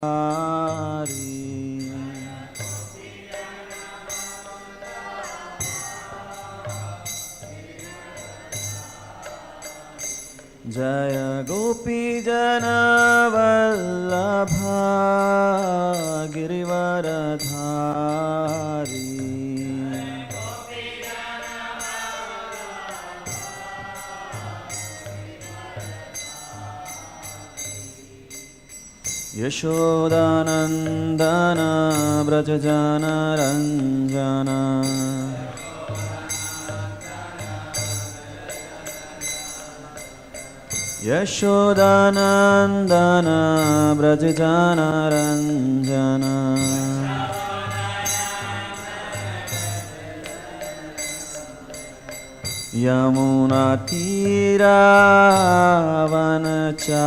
Hari. Jaya Gopi Jana Vallabha Girivaradhari. Yashodanandana Brajajana Ranjana. Yashodanandana Brajajana Ranjana. Yamuna Tira Vanachari.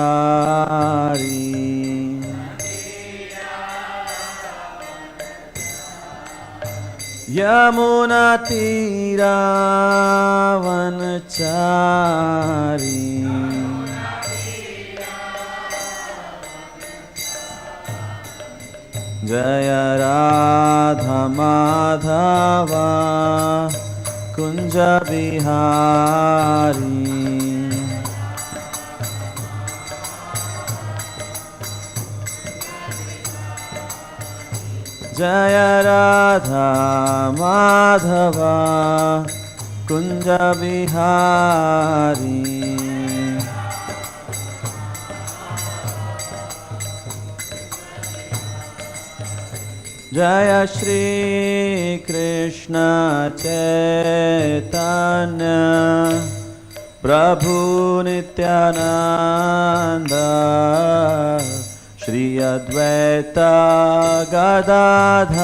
Yamuna Tira Vanachari. Jaya Radha Madhava Kunja Bihari. Jaya Radha Madhava Kunja Bihari. Jaya Shri Krishna Chaitanya Prabhu Nityananda Shri Advaita Gadadhar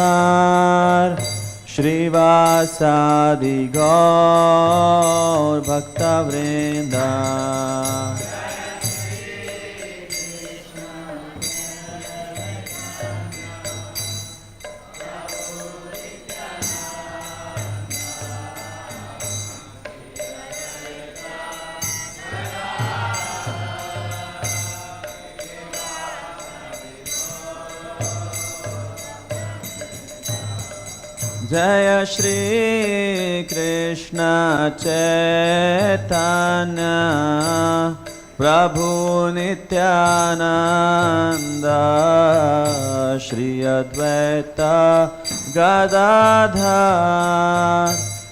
Shri Vyasadeva Gaur Bhakta Vrinda. Jaya Shri Krishna Chaitanya Prabhu Nityananda Shri Advaita Gadadhar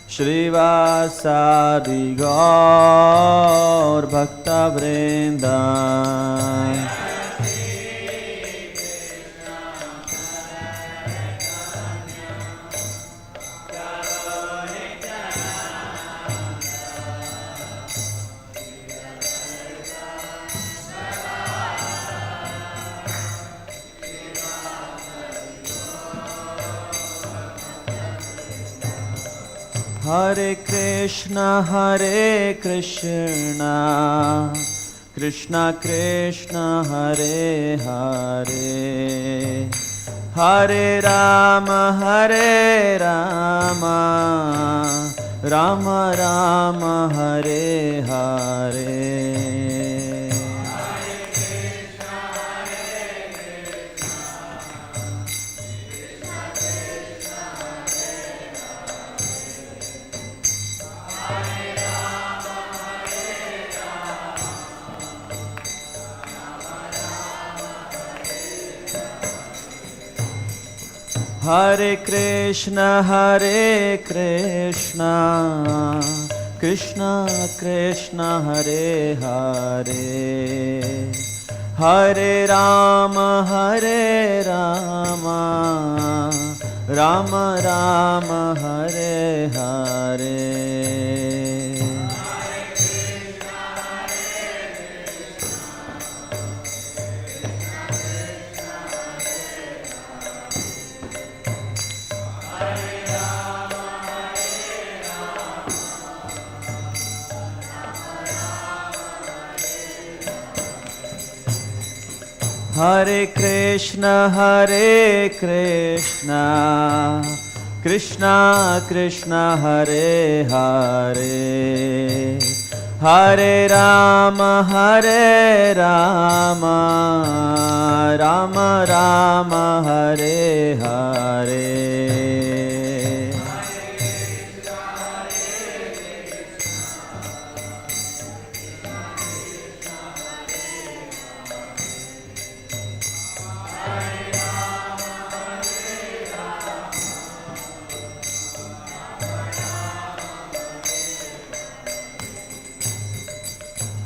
Shri Vyasadeva Gaur Bhakta Vrinda. Hare Krishna Krishna Krishna Hare Hare Hare Rama Rama Rama Hare Hare. Hare Krishna Krishna Krishna Hare Hare Hare Rama Rama Rama Hare Hare. Hare Krishna Krishna Krishna Hare Hare Hare Rama, Rama Rama, Hare Hare.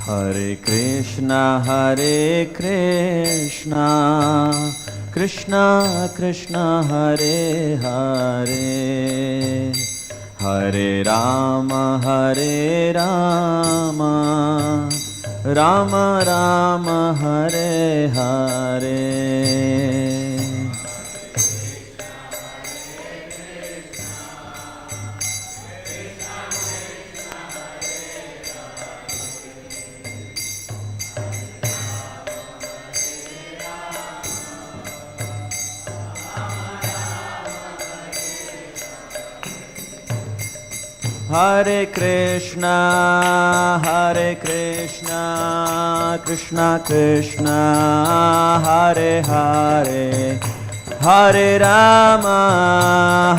Hare Krishna, Krishna Krishna, Hare Hare, Hare Rama, Rama Rama, Hare Hare. Hare Krishna, Krishna Krishna, Hare Hare, Hare Rama,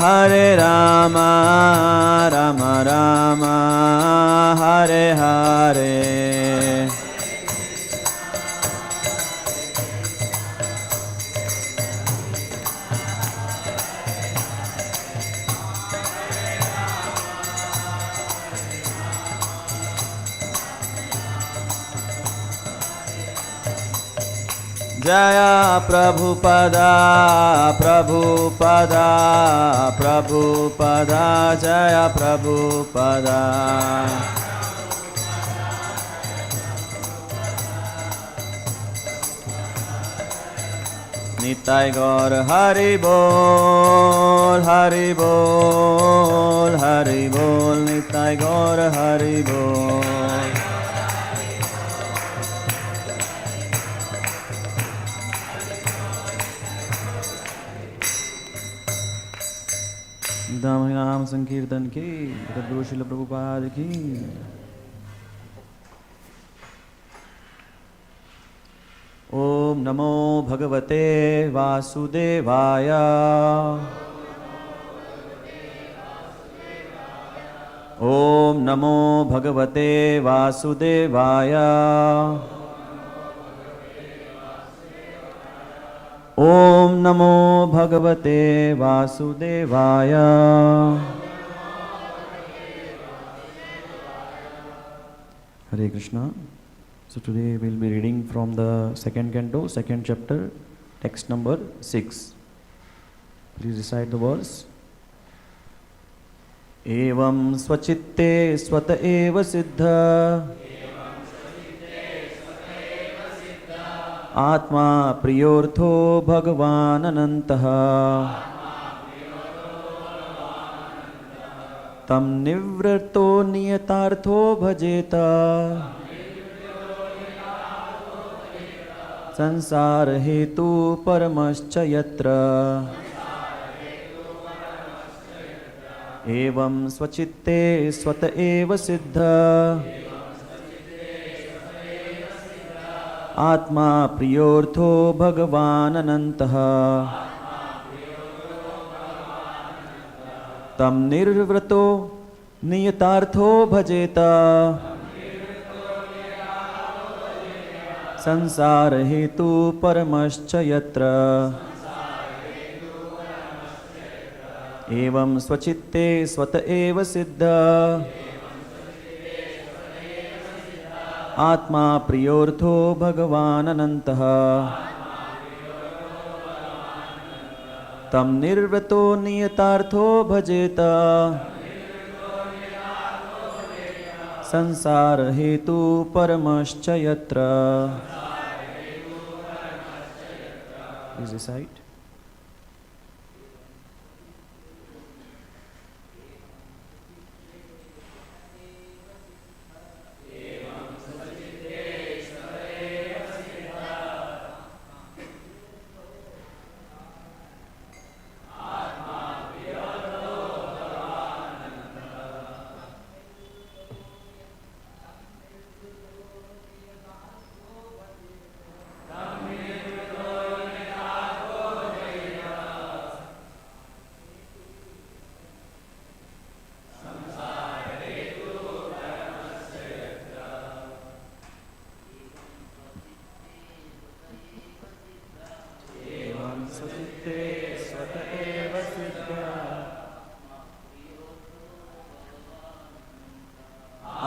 Rama Rama, Hare Hare. Jaya Prabhupada, Jaya Prabhupada. Nitai Gaur Hari Bol, Hari Bol, Hari Bol, Nitai Gaur Hari Bol. नाम संकीर्तन की गुरु श्रील प्रभुपाद की। ओम नमो भगवते वासुदेवाय। ओम नमो भगवते वासुदेवाय। ओम नमो भगवते वासुदेवाय। Hare Krishna. So today we will be reading from the second canto, second chapter, text number 6. Please recite the verse. Evam svachitte swata eva siddha Atma priyortho Bhagavan anantah Tam nivrato niyatartho bhajeta Sansar hetu paramascha yatra Evam svachitte swata eva siddha Atma priyortho Bhagavan anantah Tam nirvrato niyatartho bhajeta Sansar hetu paramascha yatra Evam svachitte swata eva siddha Atma priyortho Bhagavan anantah Tam nirvrato niyatartho bhajeta Sansar hetu paramascha yatra. Please recite. स्वचित्ते स्वत एव सिद्धा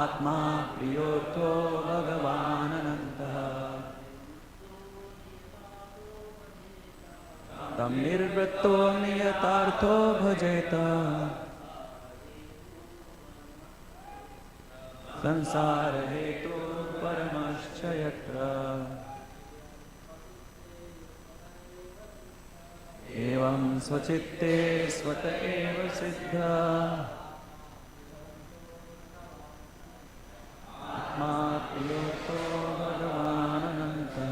आत्मा प्रियोऽर्थो भगवानन्तः तं निर्वृत्तो नियतार्थो भजेत संसार हेतु परमश्च यत्र एवं स्वचित्ते स्वत एव सिद्धा आत्मा प्रियोऽर्थो भगवानन्तः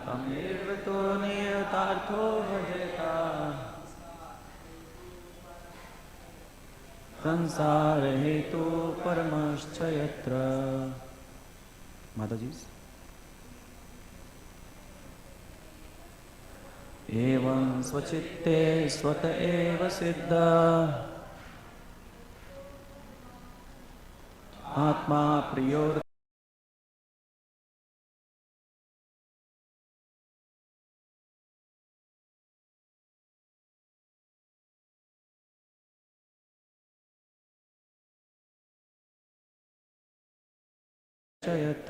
तं निर्वृतो नियतार्थो भजेता संसार हेतु परमश्च यत्र माताजी एवं स्वचित्ते स्वत एव सिद्धा आत्मा प्रियोऽर्थो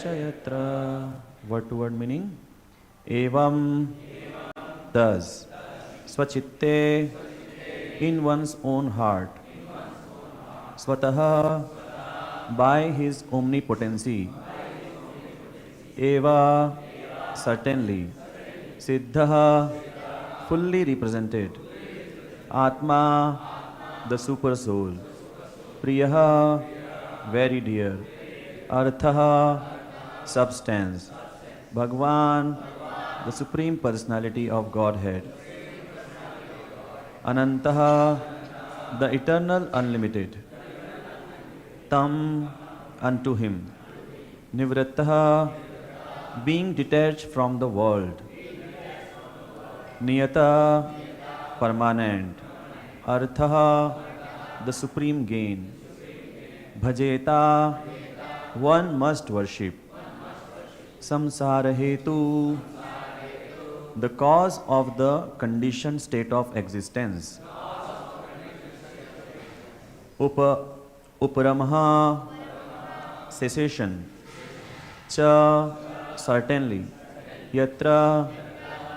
yatra. Word to word meaning evam, thus, swachitte, in one's own heart, swataha, by his omnipotency, eva, certainly, siddhaha, fully represented, atma, the super soul, priyaha, very dear, Arthaha, substance. Bhagwan, the Supreme Personality of Godhead. Anantaha, the Eternal Unlimited. Tam, unto him. Nivrittaha, being detached from the world. Niyata, permanent. Arthaha, the Supreme Gain. Bhajeta, one must worship. Samsara hetu, the cause of the conditioned state of existence. Uparamaha, cessation. Cha, certainly. Yatra,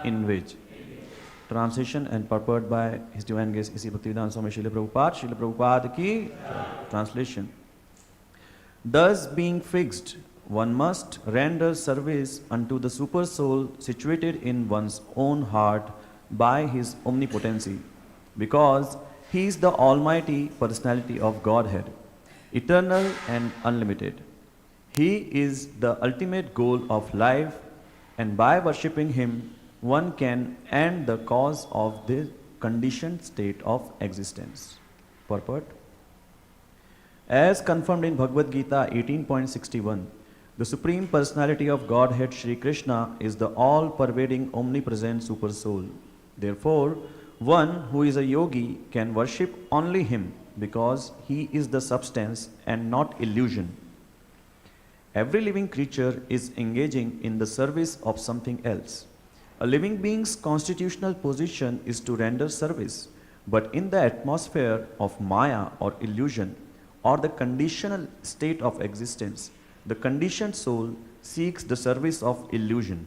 in which. Translation and purport by His Divine Grace A.C. Bhaktivedanta Swami Srila Prabhupada. Srila Prabhupada ki translation. Thus, being fixed, one must render service unto the super soul situated in one's own heart by his omnipotency, because he is the almighty personality of Godhead, eternal and unlimited. He is the ultimate goal of life, and by worshipping him, one can end the cause of the conditioned state of existence. Purport. As confirmed in Bhagavad Gita 18.61, the Supreme Personality of Godhead Shri Krishna is the all-pervading omnipresent super soul. Therefore, one who is a yogi can worship only him because he is the substance and not illusion. Every living creature is engaging in the service of something else. A living being's constitutional position is to render service, but in the atmosphere of Maya or illusion, or the conditional state of existence, the conditioned soul seeks the service of illusion.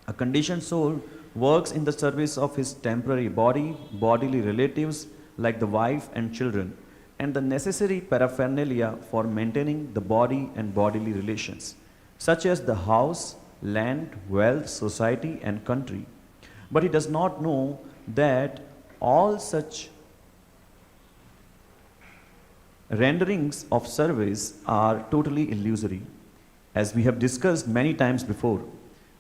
A conditioned soul works in the service of his temporary body, bodily relatives like the wife and children, and the necessary paraphernalia for maintaining the body and bodily relations, such as the house, land, wealth, society, and country. But he does not know that all such renderings of service are totally illusory. As we have discussed many times before,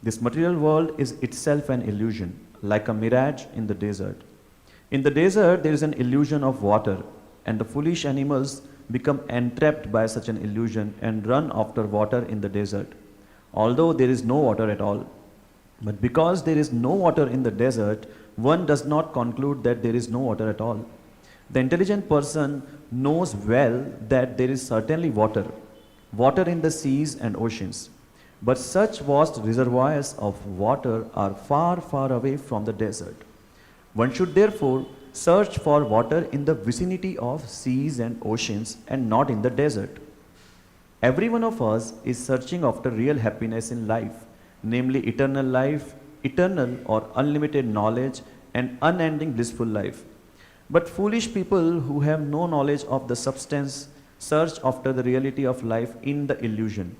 this material world is itself an illusion, like a mirage in the desert. In the desert, there is an illusion of water, and the foolish animals become entrapped by such an illusion and run after water in the desert, although there is no water at all. But because there is no water in the desert, one does not conclude that there is no water at all. The intelligent person knows well that there is certainly water in the seas and oceans. But such vast reservoirs of water are far, far away from the desert. One should therefore search for water in the vicinity of seas and oceans and not in the desert. Every one of us is searching after real happiness in life, namely eternal life, eternal or unlimited knowledge, and unending blissful life. But foolish people who have no knowledge of the substance search after the reality of life in the illusion.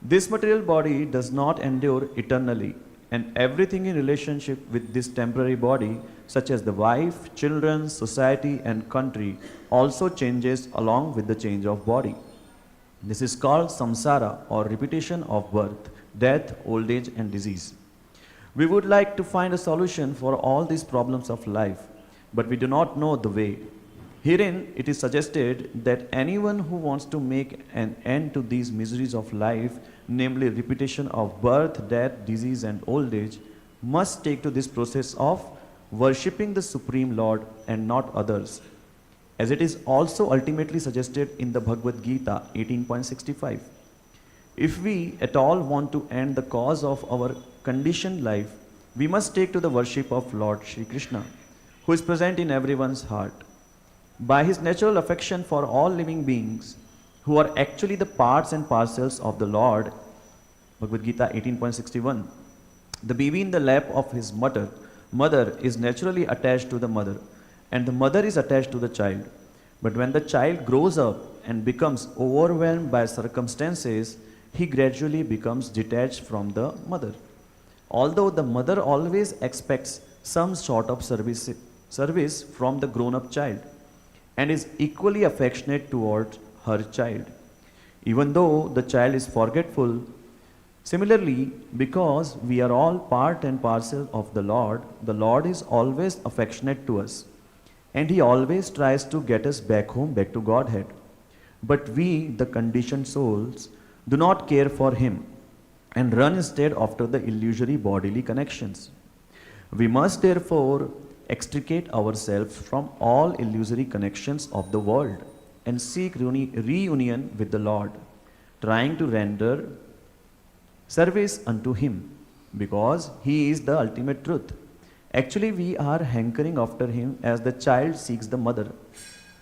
This material body does not endure eternally, and everything in relationship with this temporary body, such as the wife, children, society, and country, also changes along with the change of body. This is called samsara, or repetition of birth, death, old age, and disease. We would like to find a solution for all these problems of life, but we do not know the way. Herein, it is suggested that anyone who wants to make an end to these miseries of life, namely repetition of birth, death, disease, and old age, must take to this process of worshipping the Supreme Lord and not others, as it is also ultimately suggested in the Bhagavad Gita 18.65. If we at all want to end the cause of our conditioned life, we must take to the worship of Lord Shri Krishna, who is present in everyone's heart. By his natural affection for all living beings, who are actually the parts and parcels of the Lord, Bhagavad Gita 18.61, the baby in the lap of his mother is naturally attached to the mother, and the mother is attached to the child. But when the child grows up and becomes overwhelmed by circumstances, he gradually becomes detached from the mother. Although the mother always expects some sort of service from the grown-up child, and is equally affectionate toward her child, even though the child is forgetful. Similarly, because we are all part and parcel of the Lord is always affectionate to us, and he always tries to get us back home, back to Godhead. But we, the conditioned souls, do not care for him and run instead after the illusory bodily connections. We must therefore extricate ourselves from all illusory connections of the world and seek reunion with the Lord, trying to render service unto him, because he is the ultimate truth. Actually, we are hankering after him as the child seeks the mother.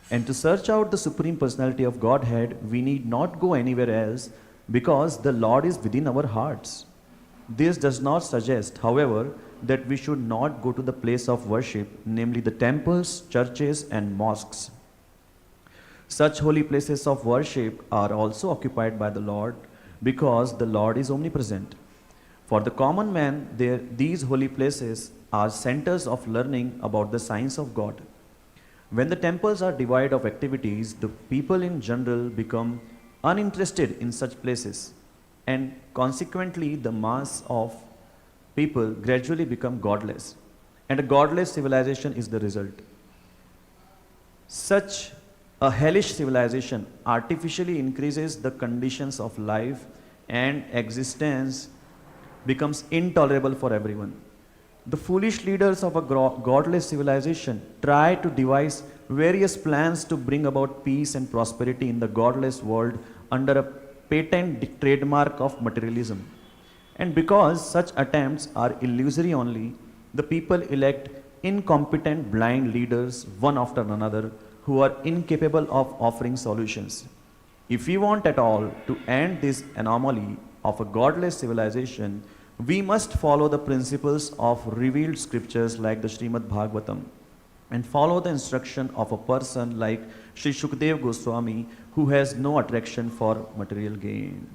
And to search out the Supreme Personality of Godhead, we need not go anywhere else, because the Lord is within our hearts. This does not suggest, however, that we should not go to the place of worship, namely the temples, churches, and mosques. Such holy places of worship are also occupied by the Lord, because the Lord is omnipresent. For the common man, these holy places are centers of learning about the science of God. When the temples are devoid of activities, the people in general become uninterested in such places, and consequently the mass of people gradually become godless, and a godless civilization is the result. Such a hellish civilization artificially increases the conditions of life, and existence becomes intolerable for everyone. The foolish leaders of a godless civilization try to devise various plans to bring about peace and prosperity in the godless world under a patent trademark of materialism. And because such attempts are illusory only, the people elect incompetent blind leaders one after another who are incapable of offering solutions. If we want at all to end this anomaly of a godless civilization, we must follow the principles of revealed scriptures like the Śrīmad-Bhāgavatam, and follow the instruction of a person like Sri Sukadeva Goswami, who has no attraction for material gain.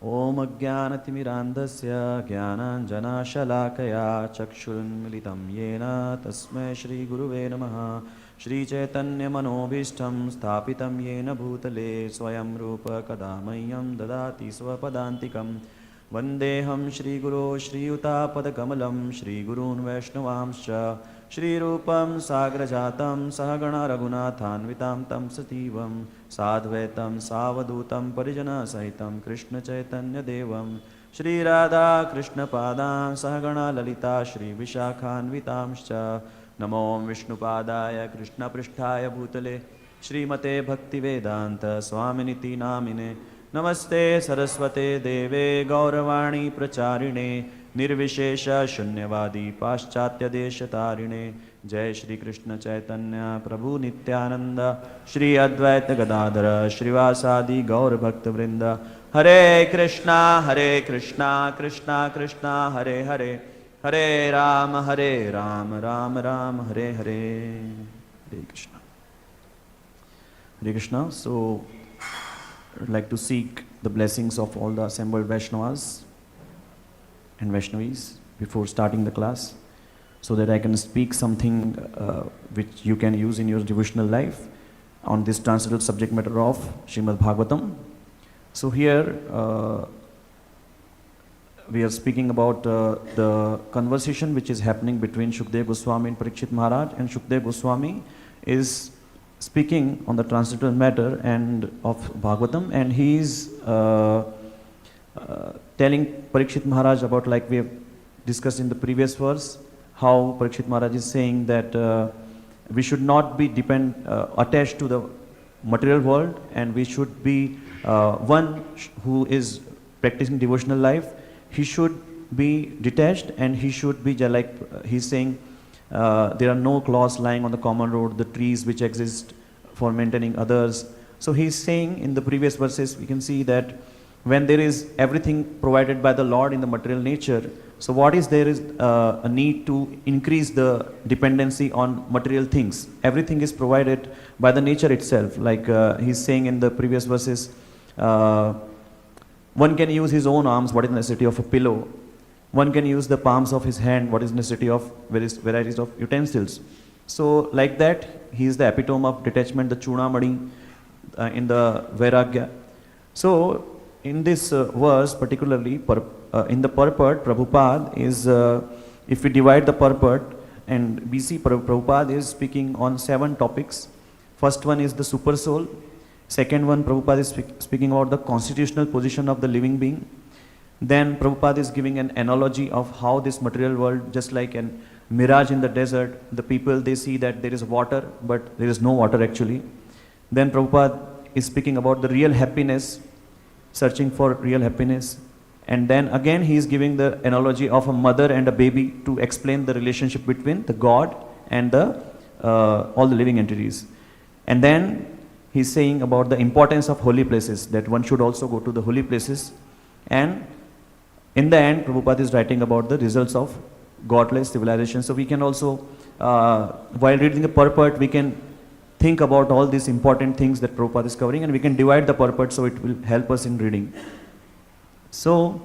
Om Ajnanatimirandasya Jnananjana Shalakaya Chakshurunmilitam Yena Tasmai Shri Guruve Namaha Shri Chaitanya Manobhishtam Sthapitam Yena Bhutale Swayam Rupa Kadamayam Dadati Swapadantikam Vandeham Shri Guru Shri Utapad Shri Gurun Vaishnavamscha Shri Rupam Sagrajatam Sahagana Raghunathanvitam Tam Sativam Sadhvetam Savadutam Parijana Sahitam Krishna Chaitanya Devam Shri Radha Krishna Padam Sahagana Lalita Shri Vishakhanvitamscha Namo Vishnu Padaya Krishna Pristhaya Bhutale Shrimate Bhakti Vedanta Swaminiti Namine Namaste Saraswate Deve Gauravani Pracharine Nirvishesha Shunyavadi Paschatya Deshatarine Jai Shri Krishna Chaitanya Prabhu Nityananda Shri Advaita Gadadhara Shrivasadi Gaur Bhakta Vrinda Hare Krishna Krishna Krishna Hare Hare Hare Ram Ram Ram Hare Hare Hare Krishna. Hare Krishna. So I'd like to seek the blessings of all the assembled Vaishnavas and Vaishnavis before starting the class, so that I can speak something which you can use in your devotional life on this transcendental subject matter of Śrīmad-Bhāgavatam. So here we are speaking about the conversation which is happening between Sukadeva Goswami and Pariksit Maharaj, and Sukadeva Goswami is speaking on the transcendental matter and of Bhagavatam, and he is telling Pariksit Maharaj about, like we have discussed in the previous verse, how Pariksit Maharaj is saying that we should not be attached to the material world, and we should be one who is practicing devotional life. He should be detached, and he should be like he's saying, there are no claws lying on the common road, the trees which exist for maintaining others. So he's saying in the previous verses, we can see that when there is everything provided by the Lord in the material nature, so what is there is a need to increase the dependency on material things. Everything is provided by the nature itself. Like he's saying in the previous verses, one can use his own arms, what is the necessity of a pillow. One can use the palms of his hand, what is the necessity of various varieties of utensils. So like that, he is the epitome of detachment, the Chudamani in the Vairagya. So in this verse particularly, in the purport, Prabhupada is, if we divide the purport, and we see Prabhupada is speaking on 7 topics. First one is the super soul. Second one, Prabhupada is speaking about the constitutional position of the living being. Then Prabhupada is giving an analogy of how this material world, just like an mirage in the desert, the people, they see that there is water, but there is no water actually. Then Prabhupada is speaking about the real happiness, searching for real happiness. And then again he is giving the analogy of a mother and a baby to explain the relationship between the God and the all the living entities. And then he's saying about the importance of holy places, that one should also go to the holy places. And in the end, Prabhupada is writing about the results of godless civilization. So we can also, while reading the purport, we can think about all these important things that Prabhupada is covering, and we can divide the purport so it will help us in reading. So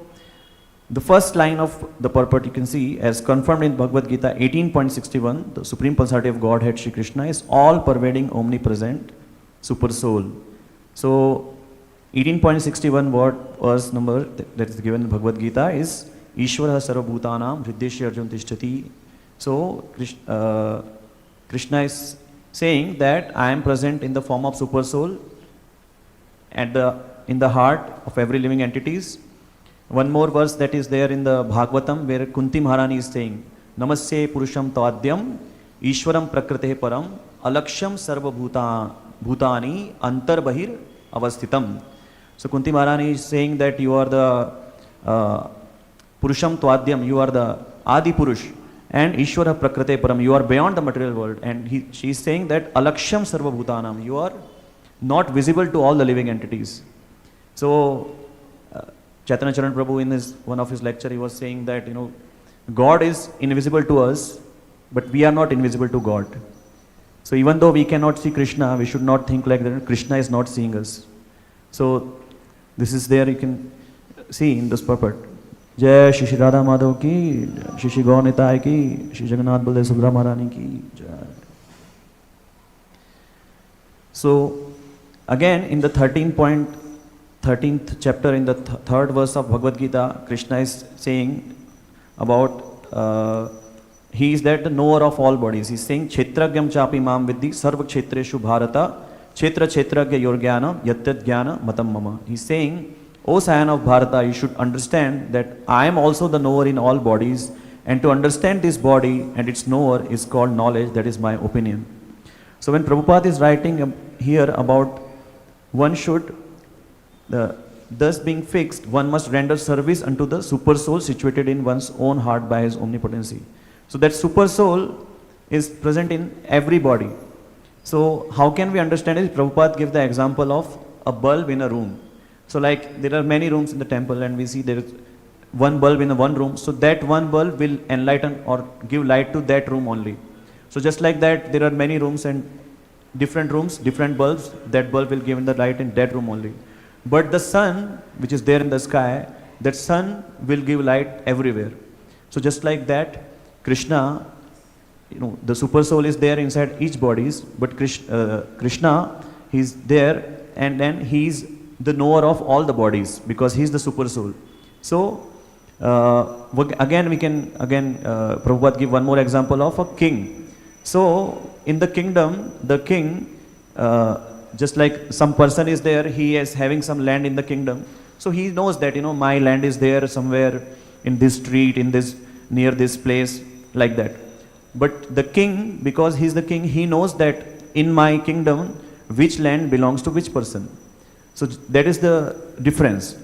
the first line of the purport you can see, as confirmed in Bhagavad Gita 18.61, the Supreme Personality of Godhead Shri Krishna is all pervading, omnipresent, super soul. So 18.61 word verse number that is given in Bhagavad Gita is Ishvara Sarvabhutanam Hriddeshya Arjun Tishtati. So Krishna is saying that I am present in the form of super soul in the heart of every living entities. One more verse that is there in the Bhagavatam, where Kunti Maharani is saying, Namasya Purusham Tvadyam Ishwaram Prakrite Param Alaksham Sarva Bhutani Antarbahir Avasthitam. So Kunti Maharani is saying that you are the Purusham Tvadyam, you are the Adi Purush, and Ishwara Prakrite Param, you are beyond the material world. And she is saying that Alaksham Sarva Bhutanam, you are not visible to all the living entities. So Chaitanya Charan Prabhu in one of his lecture, he was saying that, God is invisible to us, but we are not invisible to God. So even though we cannot see Krishna, we should not think like that Krishna is not seeing us. So this is there, you can see in this purport. Jai Shri Shri Radha Madhav ki, Shri Shri Gaur Nitai ki, Shri Jagannath Baldev Subhadra Maharani ki Jai. So again in the 13th chapter, in the third verse of Bhagavad Gita, Krishna is saying about he is that the knower of all bodies. He is saying Kshetragyam chapi mam vidhi sarva kshetreshu bharata kshetra kshetragya yorgyana yatyat jnana matam mama. He is saying, O Scion of Bharata, you should understand that I am also the knower in all bodies, and to understand this body and its knower is called knowledge, that is my opinion. So when Prabhupada is writing here about one should, thus being fixed, one must render service unto the super soul situated in one's own heart by his omnipotency. So that super soul is present in every body. So how can we understand it? Prabhupada gave the example of a bulb in a room. So like there are many rooms in the temple and we see there is one bulb in one room. So that one bulb will enlighten or give light to that room only. So just like that, there are many rooms and different rooms, different bulbs. That bulb will give the light in that room only. But the sun, which is there in the sky, that sun will give light everywhere. So just like that, Krishna, the super soul is there inside each bodies, but Krishna, he's there and then he's the knower of all the bodies because he's the super soul. So again, Prabhupada give one more example of a king. So in the kingdom, the king, just like some person is there, he is having some land in the kingdom. So he knows that, my land is there somewhere in this street, near this place, like that. But the king, because he's the king, he knows that in my kingdom, which land belongs to which person. So that is the difference.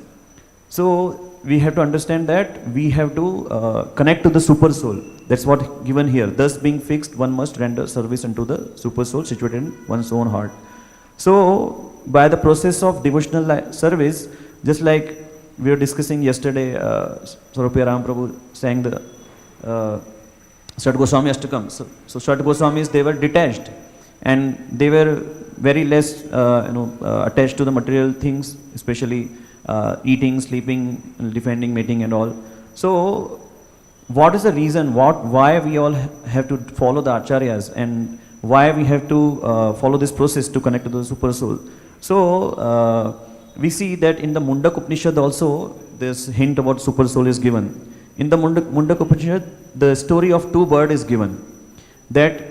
So we have to understand that we have to connect to the super soul. That's what given here. Thus being fixed, one must render service unto the super soul situated in one's own heart. So by the process of devotional service, just like we were discussing yesterday, Swarupiya Ram Prabhu sang the Shat Goswami Ashtakam. So Shat Goswamis, they were detached and they were very less attached to the material things, especially eating, sleeping, defending, mating and all. So what is the reason, why we all have to follow the acharyas and why we have to follow this process to connect to the super soul? So we see that in the Mundak Upanishad also this hint about super soul is given. In the Mundak Upanishad, the story of two birds is given. That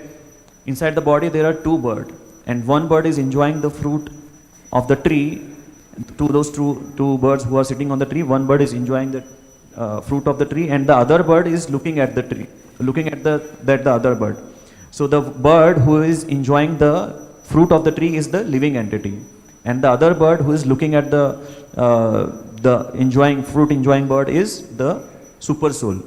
inside the body there are two birds and one bird is enjoying the fruit of the tree. Those two birds who are sitting on the tree, one bird is enjoying the fruit of the tree and the other bird is looking at the tree, looking at the other bird. So the bird who is enjoying the fruit of the tree is the living entity and the other bird who is looking at the fruit enjoying bird is the super soul.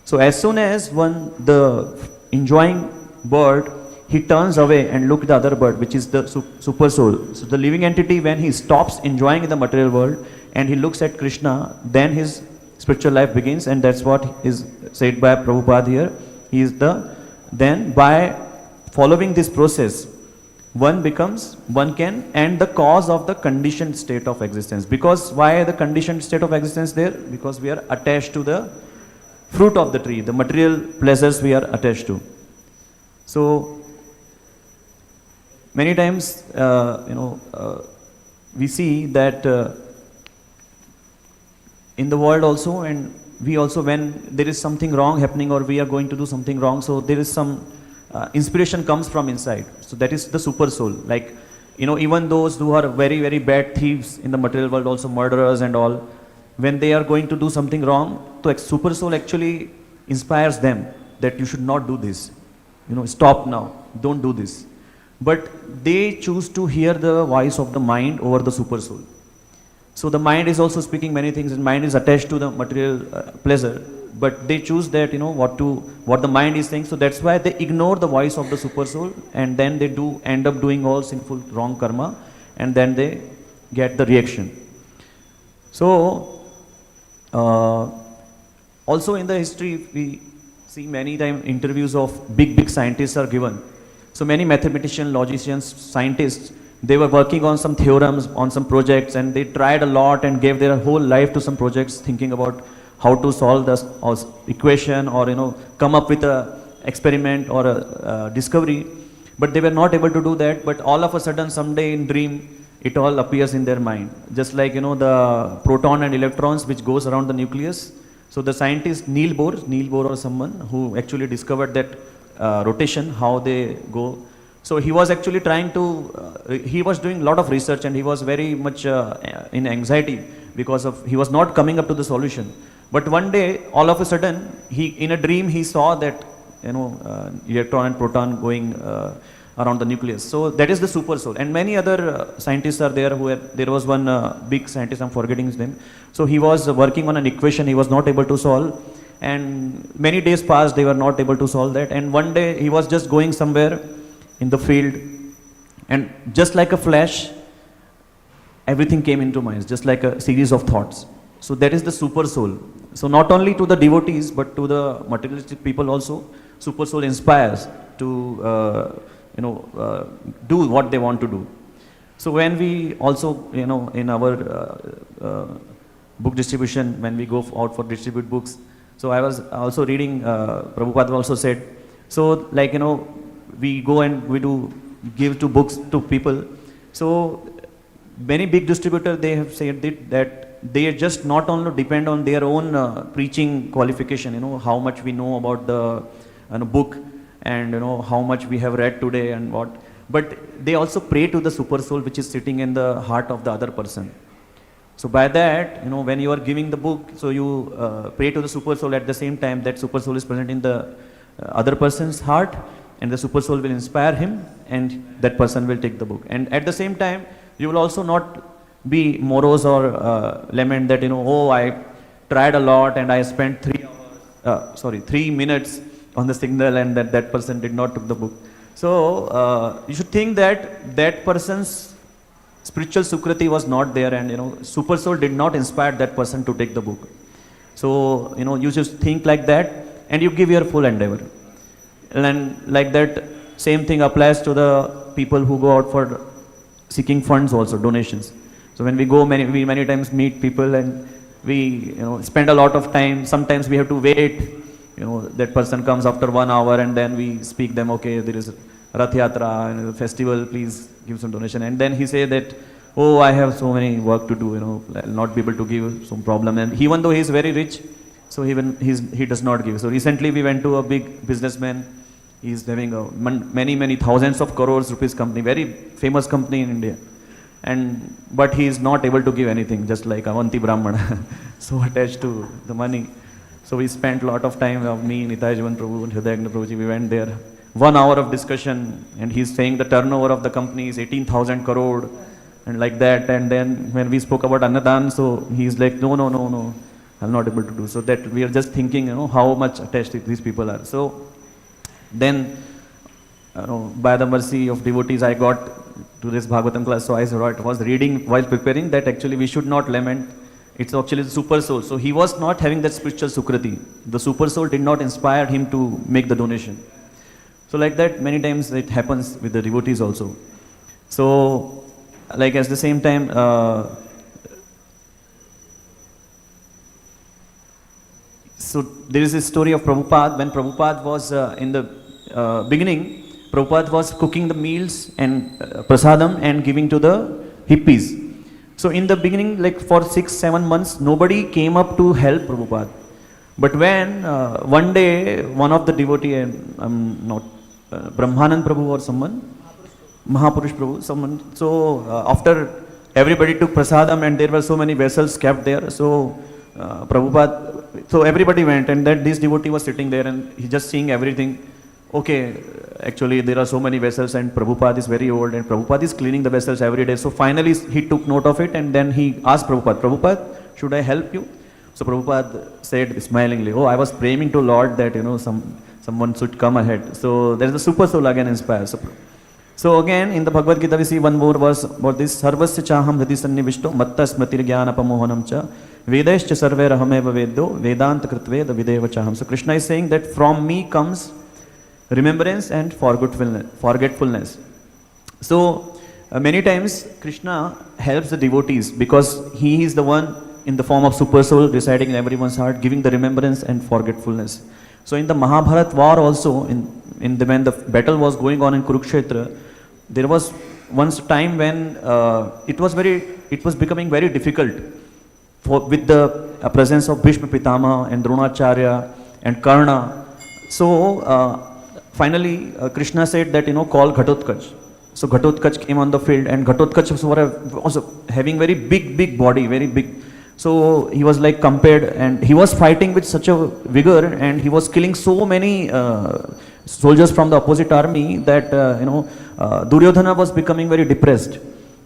So as soon as the enjoying bird, he turns away and looks at the other bird, which is the super soul. So the living entity, when he stops enjoying the material world and he looks at Krishna, then his spiritual life begins, and that's what is said by Prabhupada here. Then by following this process, one can end the cause of the conditioned state of existence. Because why the conditioned state of existence there? Because we are attached to the fruit of the tree, the material pleasures we are attached to. So many times, we see that in the world also, and we also, when there is something wrong happening or we are going to do something wrong, so there is some inspiration comes from inside. So that is the super soul. Like, even those who are very, very bad thieves in the material world, also murderers and all, when they are going to do something wrong, the super soul actually inspires them that you should not do this. Stop now, don't do this. But they choose to hear the voice of the mind over the super soul. So the mind is also speaking many things, and mind is attached to the material pleasure, but they choose that, what the mind is saying. So that's why they ignore the voice of the super soul, and then they end up doing all sinful wrong karma, and then they get the reaction. So also in the history, we see many times interviews of big scientists are given. So many mathematicians, logicians, scientists, they were working on some theorems, on some projects, and they tried a lot and gave their whole life to some projects, thinking about how to solve the equation or come up with a experiment or a discovery. But they were not able to do that. But all of a sudden, someday in dream, it all appears in their mind. Just like the proton and electrons which goes around the nucleus. So the scientist Niels Bohr or someone who actually discovered that rotation, how they go. So he was actually trying to, he was doing a lot of research, and he was very much in anxiety because he was not coming up to the solution. But one day, all of a sudden, in a dream, he saw that, electron and proton going around the nucleus. So that is the super soul. And many other scientists are there there was one big scientist, I'm forgetting his name. So he was working on an equation he was not able to solve. And many days passed, they were not able to solve that. And one day he was just going somewhere in the field, and just like a flash, everything came into mind, just like a series of thoughts. So that is the super soul. So not only to the devotees, but to the materialistic people also, super soul inspires to do what they want to do. So when we also, in our book distribution, when we go out for distribute books, so I was also reading, Prabhupada also said, so like, we go and we do give to books to people. So many big distributors, they have said that they just not only depend on their own preaching qualification, how much we know about the book, and how much we have read today and what, but they also pray to the super soul which is sitting in the heart of the other person. So by that, when you are giving the book, so you pray to the super soul, at the same time that super soul is present in the other person's heart, and the super soul will inspire him, and that person will take the book. And at the same time, you will also not be morose or lament that, oh, I tried a lot and I spent 3 minutes on the signal, and that person did not took the book. So you should think that that person's spiritual sukriti was not there, and super soul did not inspire that person to take the book. So you just think like that, and you give your full endeavor. And like that, same thing applies to the people who go out for seeking funds also, donations. So when we go, we many times meet people, and we spend a lot of time. Sometimes we have to wait. That person comes after 1 hour, and then we speak them, okay, there is Rath Yatra and festival, please give some donation. And then he say that, oh, I have so many work to do, I'll not be able to give, some problem. And even though he is very rich, so he does not give. So recently we went to a big businessman. He's having many thousands of crores rupees company, very famous company in India. But he is not able to give anything, just like Avanti Brahmana, so attached to the money. So we spent a lot of time, me, Nitai Jivan Prabhu and Hridayagna Prabhuji, we went there. 1 hour of discussion, and he's saying the turnover of the company is 18,000 crore, and like that. And then when we spoke about Annadan, so he's like, no, I'm not able to do. So that we are just thinking, how much attached these people are. So then, by the mercy of devotees, I got to this Bhagavatam class. So I was reading while preparing that actually we should not lament. It's actually the super soul. So he was not having that spiritual sukriti. The super soul did not inspire him to make the donation. So like that, many times it happens with the devotees also. So like at the same time, so there is a story of Prabhupada. When Prabhupada was in the beginning, Prabhupada was cooking the meals and prasadam and giving to the hippies. So in the beginning, like for 6-7 months, nobody came up to help Prabhupada. But when one day, one of the devotee, I'm not, Brahmanand Prabhu or someone, Mahapurush Prabhu, someone, so after everybody took prasadam and there were so many vessels kept there, so Prabhupada, so everybody went, and that this devotee was sitting there and he just seeing everything. Okay, actually there are so many vessels and Prabhupada is very old and Prabhupada is cleaning the vessels every day. So finally he took note of it, and then he asked Prabhupada, should I help you? So Prabhupada said smilingly, oh, I was praying to Lord that, someone should come ahead. So there is the super soul again inspires. So again in the Bhagavad Gita we see one more verse about this. Sarvasya chaham hridi sannivishto matta smritir jnanapamohanam cha vedaischa sarve rahameva vedyo vedanta kritveda videva chaham. So Krishna is saying that from me comes remembrance and forgetfulness. So many times Krishna helps the devotees because he is the one in the form of super soul residing in everyone's heart, giving the remembrance and forgetfulness. So in the Mahabharata war also, when the battle was going on in Kurukshetra, there was once a time when it was becoming very difficult with the presence of Bhishma Pitama and Dronacharya and Karna. So finally Krishna said that call Ghatotkach. So Ghatotkach came on the field, and Ghatotkach was having very big body, very big. So he was like compared, and he was fighting with such a vigor, and he was killing so many soldiers from the opposite army that Duryodhana was becoming very depressed.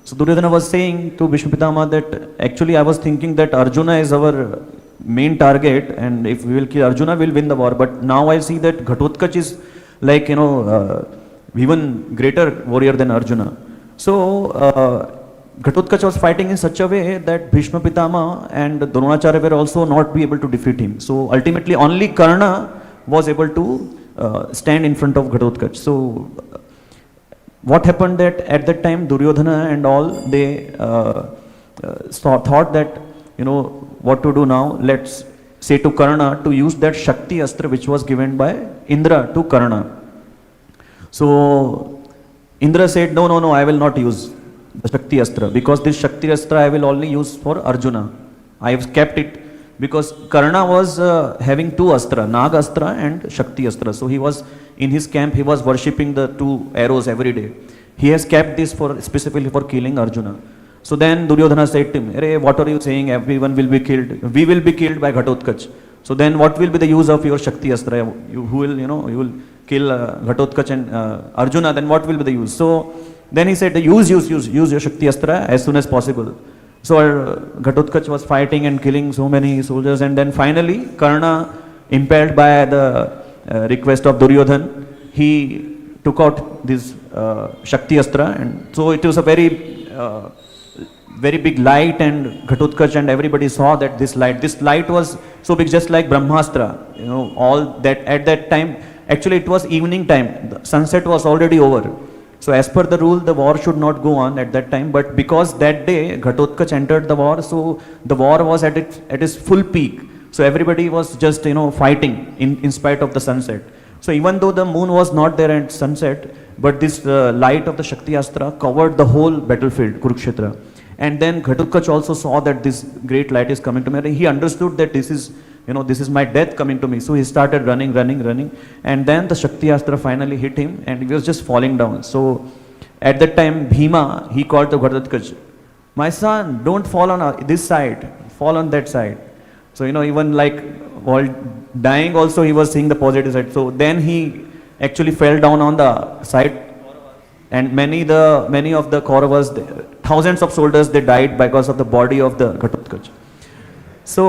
So Duryodhana was saying to Bhishma Pitama that actually I was thinking that Arjuna is our main target, and if we will kill Arjuna, we will win the war. But now I see that Ghatotkacha is like, even greater warrior than Arjuna. So Ghatotkacha was fighting in such a way that Bhishma Pitama and Dronacharya were also not be able to defeat him. So ultimately only Karna was able to stand in front of Ghatotkacha. So what happened that at that time Duryodhana and all, they thought that, what to do now, let's say to Karna to use that Shakti Astra which was given by Indra to Karna. So Indra said, no, I will not use the Shakti Astra, because this Shakti Astra I will only use for Arjuna. I have kept it because Karna was having two Astra, Nag Astra and Shakti Astra. So he was in his camp, he was worshipping the two arrows every day. He has kept this for specifically for killing Arjuna. So then Duryodhana said to him, "Arey, what are you saying? Everyone will be killed. We will be killed by Ghatotkacha. So then what will be the use of your Shakti Astra? You will kill Ghatotkacha and Arjuna, then what will be the use?" So then he said, use your Shakti Astra as soon as possible. So Ghatotkacha was fighting and killing so many soldiers, and then finally Karna, impelled by the request of Duryodhana, he took out this Shakti Astra, and so it was a very big light, and Ghatotkacha and everybody saw that this light was so big, just like Brahmastra. All that at that time, actually it was evening time, the sunset was already over. So as per the rule, the war should not go on at that time, but because that day Ghatotkacha entered the war, so the war was at its full peak. So everybody was just fighting in spite of the sunset. So even though the moon was not there at sunset, but this light of the Shakti Astra covered the whole battlefield, Kurukshetra. And then Ghatotkacha also saw that this great light is coming to me. He understood that this is my death coming to me. So he started running. And then the Shakti Astra finally hit him and he was just falling down. So at that time, Bhima, he called to Ghatotkacha, "My son, don't fall on this side, fall on that side." So, even like while dying also, he was seeing the positive side. So then he actually fell down on the side. And many of the Kauravas, thousands of soldiers, they died because of the body of the Ghatotkacha. So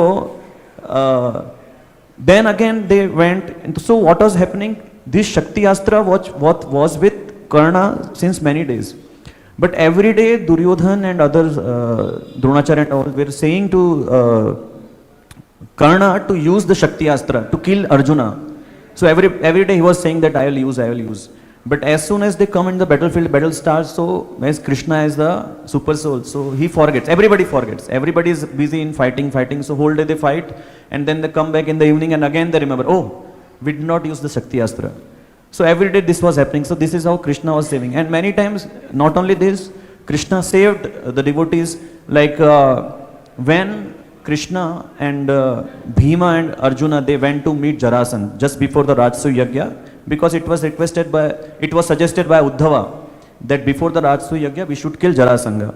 then again they went. So what was happening? This Shakti Astra what was with Karna since many days. But every day Duryodhana and others, Dronacharya and all, were saying to Karna to use the Shakti Astra to kill Arjuna. So every day he was saying that I will use. But as soon as they come in the battlefield, battle starts, so as Krishna is the super soul, so he forgets. Everybody forgets. Everybody is busy in fighting. So whole day they fight, and then they come back in the evening and again they remember, oh, we did not use the Shakti Astra. So every day this was happening. So this is how Krishna was saving. And many times, not only this, Krishna saved the devotees, like when Krishna and Bhima and Arjuna, they went to meet Jarasandha just before the Rajsu Yagya, because it was suggested by Uddhava that before the Rajsu Yagya we should kill Jarasandha.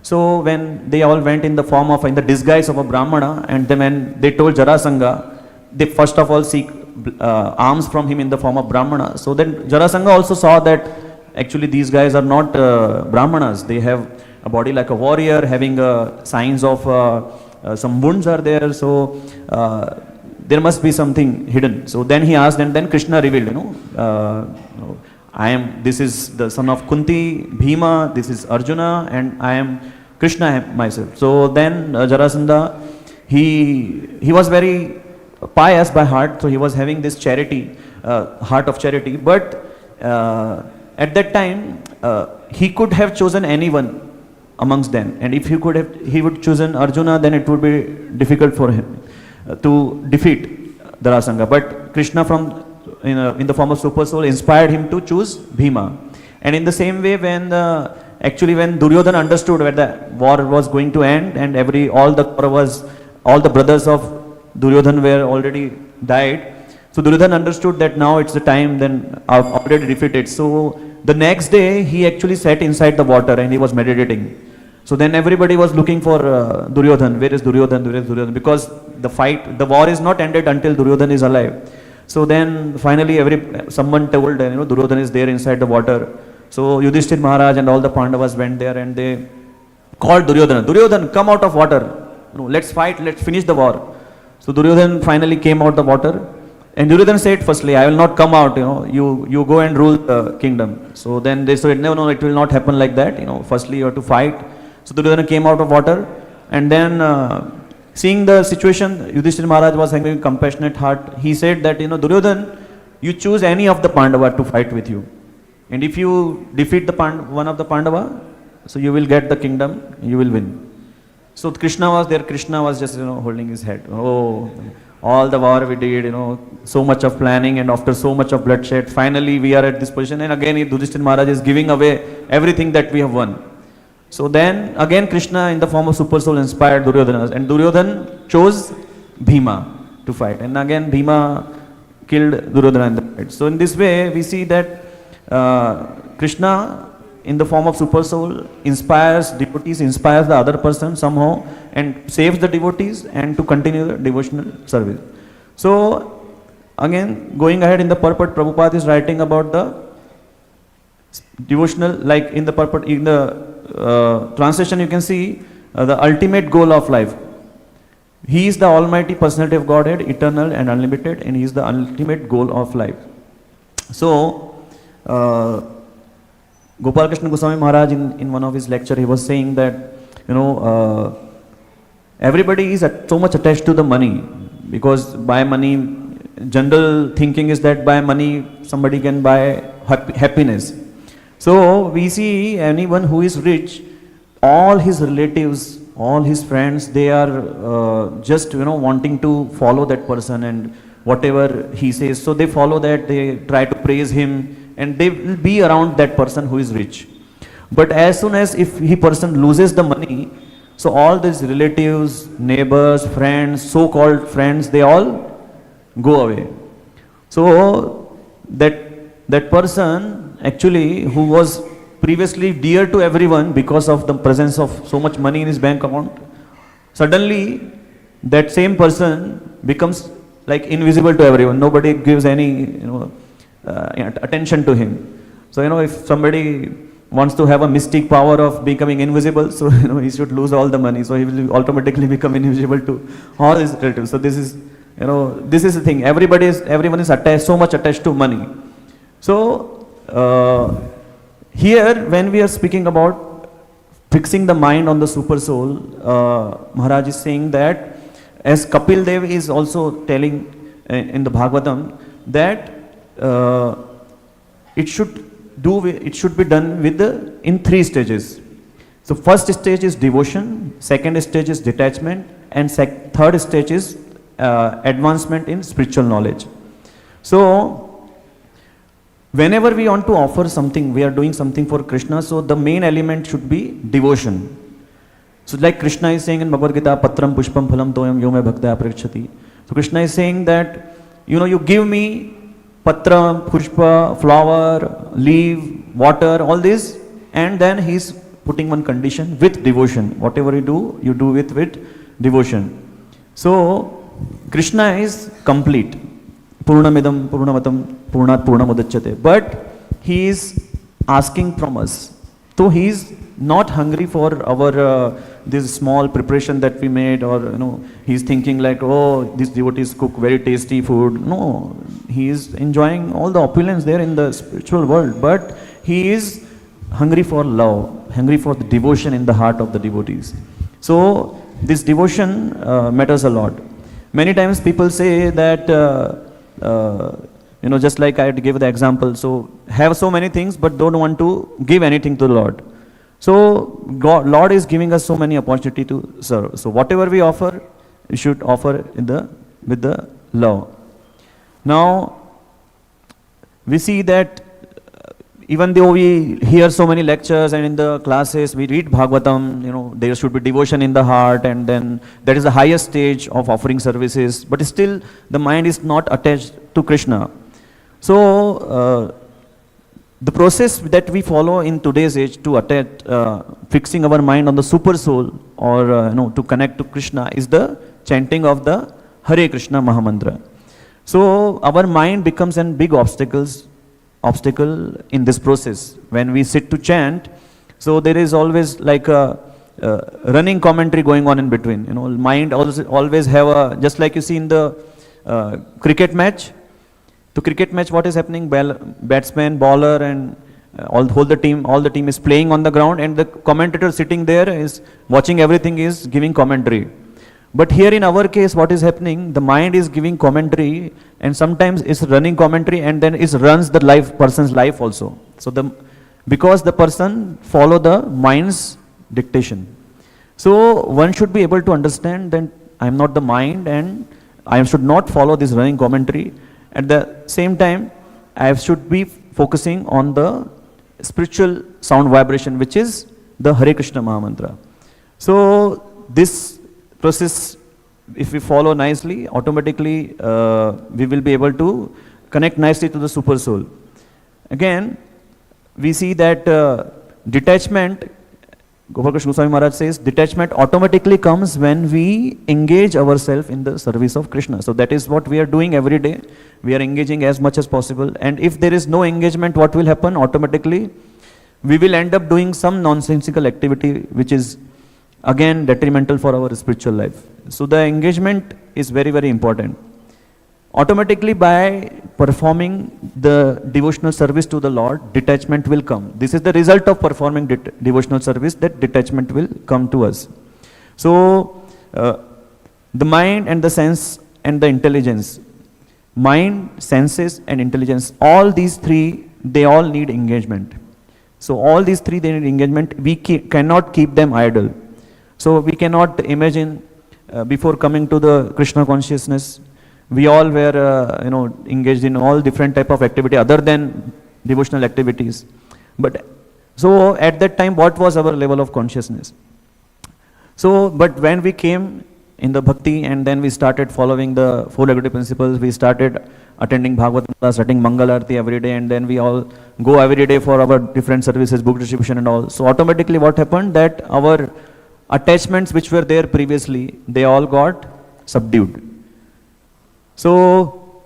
So when they all went in the disguise of a Brahmana, and then when they told Jarasandha, they first of all seek alms from him in the form of Brahmana. So then Jarasandha also saw that actually these guys are not Brahmanas. They have a body like a warrior, having signs of some wounds are there. So there must be something hidden. So then he asked, and then Krishna revealed, this is the son of Kunti, Bhima, this is Arjuna, and I am Krishna myself. So then Jarasandha, he was very pious by heart, so he was having this charity, heart of charity. But at that time, he could have chosen anyone amongst them, and if he would chosen Arjuna, then it would be difficult for him to defeat Jarasandha. But Krishna, in the form of super soul, inspired him to choose Bhima. And in the same way, when Duryodhana understood where the war was going to end, and all the brothers of Duryodhana were already died, so Duryodhana understood that now it's the time, then already defeated. So the next day he actually sat inside the water and he was meditating. So then everybody was looking for Duryodhana. Where is Duryodhana? Because the war is not ended until Duryodhana is alive. So then finally someone told, Duryodhana is there inside the water. So Yudhishthir Maharaj and all the Pandavas went there and they called Duryodhana. Duryodhana, come out of water. Let's fight, let's finish the war. So Duryodhana finally came out the water. And Duryodhana said, firstly, I will not come out, you go and rule the kingdom. So then they said, no, it will not happen like that. Firstly you have to fight. So Duryodhana came out of water. And then seeing the situation, Yudhishthira Maharaj was having a compassionate heart. He said that, Duryodhana, you choose any of the Pandava to fight with you. And if you defeat the one of the Pandava, so you will get the kingdom, you will win. So Krishna was there, Krishna was just, holding his head. Oh, all the war we did, so much of planning, and after so much of bloodshed, finally we are at this position. And again, Yudhishthira Maharaj is giving away everything that we have won. So then again Krishna in the form of super soul inspired Duryodhana, and Duryodhana chose Bhima to fight, and again Bhima killed Duryodhana in the fight. So in this way we see that Krishna in the form of super soul inspires devotees, inspires the other person somehow and saves the devotees and to continue the devotional service. So again going ahead in the purport, Prabhupada is writing about the devotional, like in the purport, in the translation you can see the ultimate goal of life. He is the Almighty Personality of Godhead, eternal and unlimited, and He is the ultimate goal of life. So Gopal Krishna Goswami Maharaj in one of his lecture, he was saying that everybody is so much attached to the money, because by money, general thinking is that by money somebody can buy happiness. So we see anyone who is rich, all his relatives, all his friends, they are just wanting to follow that person and whatever he says. So they follow that, they try to praise him, and they will be around that person who is rich. But as soon as if he person loses the money, so all these relatives, neighbors, friends, so-called friends, they all go away. So that person actually who was previously dear to everyone because of the presence of so much money in his bank account, suddenly that same person becomes like invisible to everyone. Nobody gives any attention to him. So if somebody wants to have a mystic power of becoming invisible, so he should lose all the money, so he will automatically become invisible to all his relatives. So this is this is the thing. Everyone is attached, so much attached to money. So here when we are speaking about fixing the mind on the super soul, Maharaj is saying that, as Kapil Dev is also telling in the Bhagavatam, that it should be done in 3 stages. So first stage is devotion, second stage is detachment, and third stage is advancement in spiritual knowledge. So whenever we want to offer something, we are doing something for Krishna, so the main element should be devotion. So like Krishna is saying in Bhagavad Gita, Patram Pushpam Phalam Toyam Yome Bhaktaya Prakshati. So Krishna is saying that, you give me patra, pushpa, flower, leaf, water, all this, and then he's putting one condition with devotion. Whatever you do with devotion. So Krishna is complete. Purnamidam Purnamatam Purnat Purnamudachyate. But he is asking from us. So he is not hungry for our this small preparation that we made, or he's thinking like, oh, these devotees cook very tasty food. No, he is enjoying all the opulence there in the spiritual world, but he is hungry for love, hungry for the devotion in the heart of the devotees. So this devotion matters a lot. Many times people say that just like I had to give the example, so have so many things but don't want to give anything to the Lord. So Lord is giving us so many opportunity to serve. So whatever we offer, we should offer with the love. Now we see that even though we hear so many lectures and in the classes we read Bhagavatam, there should be devotion in the heart, and then that is the highest stage of offering services, but still the mind is not attached to Krishna. So the process that we follow in today's age to attach, fixing our mind on the super soul, or to connect to Krishna, is the chanting of the Hare Krishna Mahamantra. So our mind becomes a big obstacle in this process. When we sit to chant, so there is always like a running commentary going on in between. Mind always have a, just like you see in the cricket match. To cricket match, what is happening? Batsman, bowler, and all the team is playing on the ground, and the commentator sitting there is watching everything, is giving commentary. But here in our case, what is happening? The mind is giving commentary, and sometimes it's running commentary, and then it runs the person's life also. So because the person follow the mind's dictation. So one should be able to understand that I am not the mind, and I should not follow this running commentary. At the same time, I should be focusing on the spiritual sound vibration, which is the Hare Krishna Mahamantra. So this process, if we follow nicely, automatically we will be able to connect nicely to the super soul. Again, we see that detachment, Gopal Krishna Goswami Maharaj says, detachment automatically comes when we engage ourselves in the service of Krishna. So that is what we are doing every day. We are engaging as much as possible. And if there is no engagement, what will happen? Automatically, we will end up doing some nonsensical activity, which is again detrimental for our spiritual life. So the engagement is very, very important. Automatically, by performing the devotional service to the Lord, detachment will come. This is the result of performing devotional service, that detachment will come to us. So the mind and the sense and the intelligence, mind, senses and intelligence, all these three, they all need engagement. So all these three, they need engagement. We cannot keep them idle. So we cannot imagine before coming to the Krishna consciousness, we all were engaged in all different type of activity other than devotional activities. But so at that time, what was our level of consciousness? So, but when we came in the bhakti, and then we started following the four regulative principles, we started attending Bhagavatam class, attending Mangal Arati every day, and then we all go every day for our different services, book distribution and all. So automatically what happened, that our attachments which were there previously, they all got subdued. So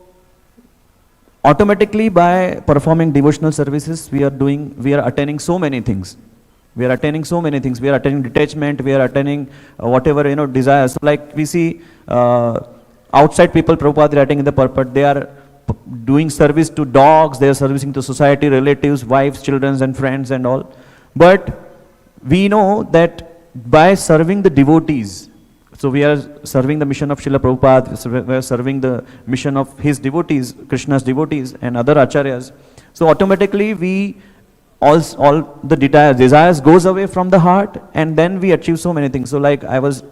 automatically, by performing devotional services, we are attaining so many things. We are attaining detachment, we are attaining whatever desires. So like we see outside people, Prabhupada writing in the purport, they are doing service to dogs, they are servicing to society, relatives, wives, children and friends and all. But we know that by serving the devotees, so we are serving the mission of Srila Prabhupada, we are serving the mission of his devotees, Krishna's devotees and other acharyas. So automatically we all the desires goes away from the heart, and then we achieve so many things. So like I was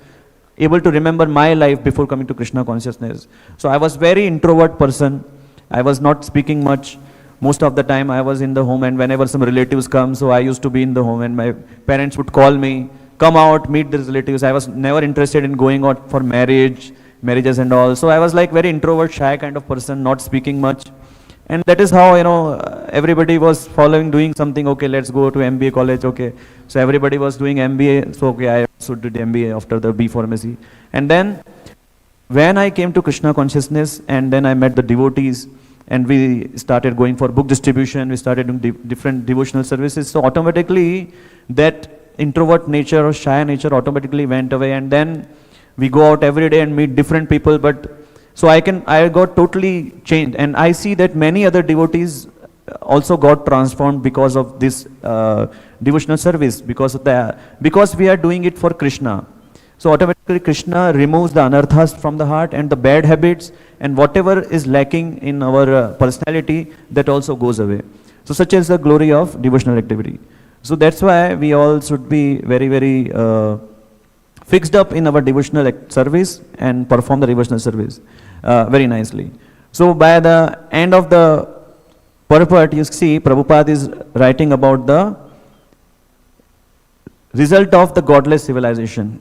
able to remember my life before coming to Krishna consciousness. So I was very introvert person. I was not speaking much. Most of the time I was in the home, and whenever some relatives come, so I used to be in the home, and my parents would call me, come out, meet the relatives. I was never interested in going out for marriages and all. So I was like very introvert, shy kind of person, not speaking much. And that is how, everybody was doing something. Okay, let's go to MBA college. Okay. So everybody was doing MBA. So okay, I also did MBA after the B pharmacy. And then when I came to Krishna consciousness, and then I met the devotees, and we started going for book distribution, we started doing different devotional services. So automatically that introvert nature or shy nature automatically went away, and then we go out every day and meet different people. But so I got totally changed, and I see that many other devotees also got transformed because of this devotional service, because we are doing it for Krishna. So automatically Krishna removes the anarthas from the heart and the bad habits, and whatever is lacking in our personality, that also goes away. So such is the glory of devotional activity. So that's why we all should be very, very fixed up in our devotional service and perform the devotional service very nicely. So by the end of the purport, you see Prabhupada is writing about the result of the godless civilization.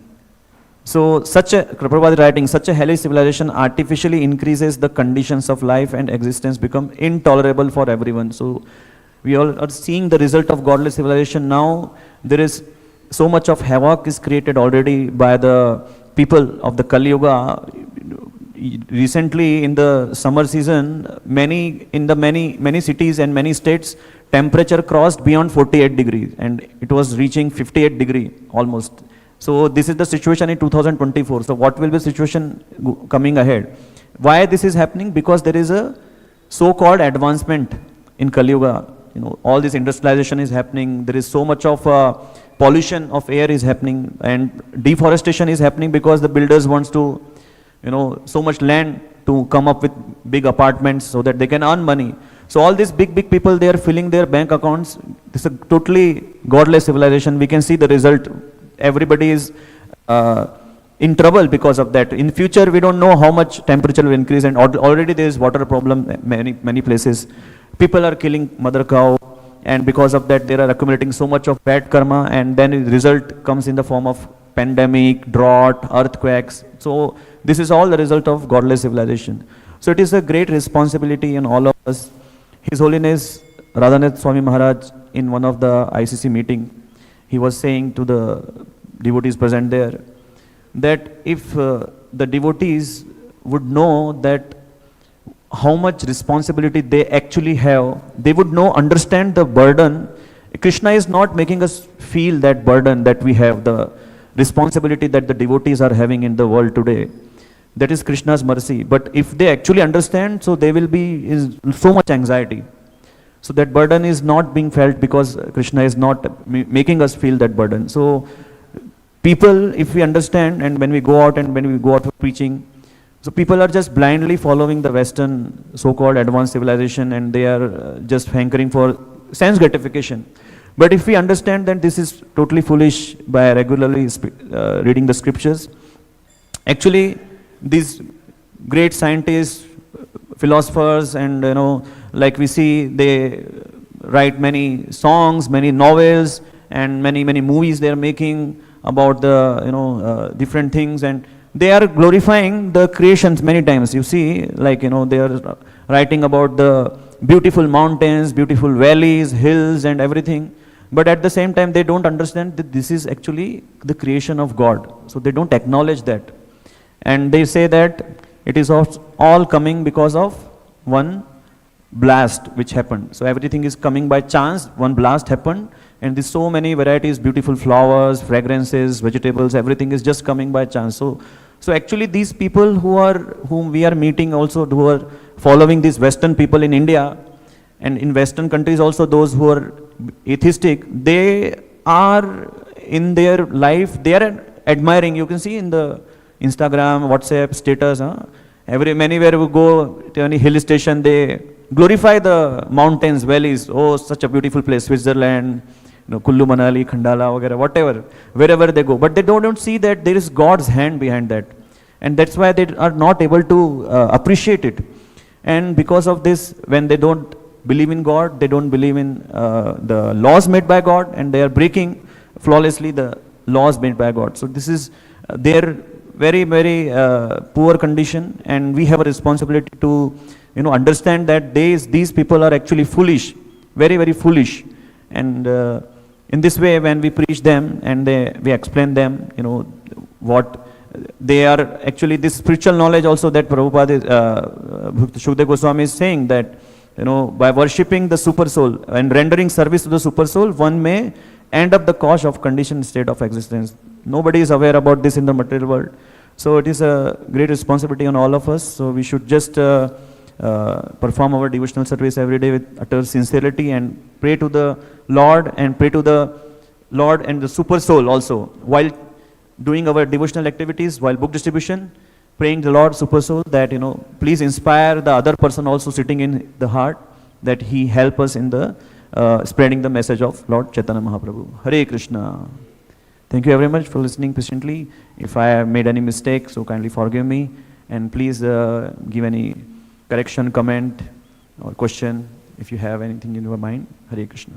So Prabhupada is writing, such a hellish civilization artificially increases the conditions of life, and existence become intolerable for everyone. So we all are seeing the result of godless civilization now. There is so much of havoc is created already by the people of the Kali Yuga. recently in the summer season, many cities and many states, temperature crossed beyond 48 degrees and it was reaching 58 degree almost. So this is the situation in 2024. So what will be the situation coming ahead? Why this is happening? Because there is a so-called advancement in Kali Yuga. All this industrialization is happening. There is so much of pollution of air is happening, and deforestation is happening because the builders wants to, so much land to come up with big apartments so that they can earn money. So all these big people, they are filling their bank accounts. This is a totally godless civilization. We can see the result. Everybody is in trouble because of that. In future, we don't know how much temperature will increase, and already there is water problem many places. People are killing mother cow, and because of that, they are accumulating so much of bad karma, and then the result comes in the form of pandemic, drought, earthquakes. So this is all the result of godless civilization. So it is a great responsibility in all of us. His Holiness Radhanath Swami Maharaj, in one of the ICC meeting, he was saying to the devotees present there, that if the devotees would know that how much responsibility they actually have, they would understand the burden. Krishna is not making us feel that burden that we have, the responsibility that the devotees are having in the world today. That is Krishna's mercy. But if they actually understand, so there will be so much anxiety. So that burden is not being felt because Krishna is not making us feel that burden. So people, if we understand, and when we go out for preaching, so people are just blindly following the Western so-called advanced civilization, and they are just hankering for sense gratification. But if we understand that this is totally foolish by regularly reading the scriptures, actually these great scientists, philosophers, and like we see, they write many songs, many novels, and many movies they are making about the different things, and they are glorifying the creations many times. You see, like they are writing about the beautiful mountains, beautiful valleys, hills, and everything. But at the same time, they don't understand that this is actually the creation of God. So they don't acknowledge that. And they say that it is all coming because of one blast which happened. So everything is coming by chance. One blast happened, and there's so many varieties, beautiful flowers, fragrances, vegetables, everything is just coming by chance. So actually these people whom we are meeting also, who are following these Western people in India, and in Western countries also, those who are atheistic, they are in their life, they are admiring. You can see in the Instagram, WhatsApp status, anywhere we go to any hill station, they glorify the mountains, valleys. Oh, such a beautiful place, Switzerland, Kullu Manali, Khandala, whatever, wherever they go. But they don't see that there is God's hand behind that. And that's why they are not able to appreciate it. And because of this, when they don't believe in God, they don't believe in the laws made by God, and they are breaking flawlessly the laws made by God. So this is their very poor condition, and we have a responsibility to understand that these people are actually foolish, very foolish. And in this way, when we preach them and we explain them, what they are actually, this spiritual knowledge also that Prabhupada, Sukadeva Goswami is saying that, by worshipping the super soul and rendering service to the super soul, one may end up the cause of conditioned state of existence. Nobody is aware about this in the material world. So it is a great responsibility on all of us. So we should just perform our devotional service every day with utter sincerity, and pray to the Lord, and pray to the Lord and the super soul also. While doing our devotional activities, while book distribution, praying the Lord super soul that, please inspire the other person also sitting in the heart, that he help us in the spreading the message of Lord Chaitanya Mahaprabhu. Hare Krishna. Thank you very much for listening patiently. If I have made any mistake, so kindly forgive me, and please give any correction, comment, or question if you have anything in your mind. Hare Krishna.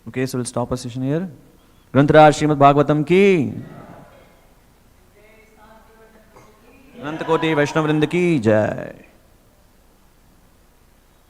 Okay, so we'll stop our session here. Grantaraj Śrīmad-Bhāgavatam ki, Ananta Koti Vaishnava Vrinda ki jai.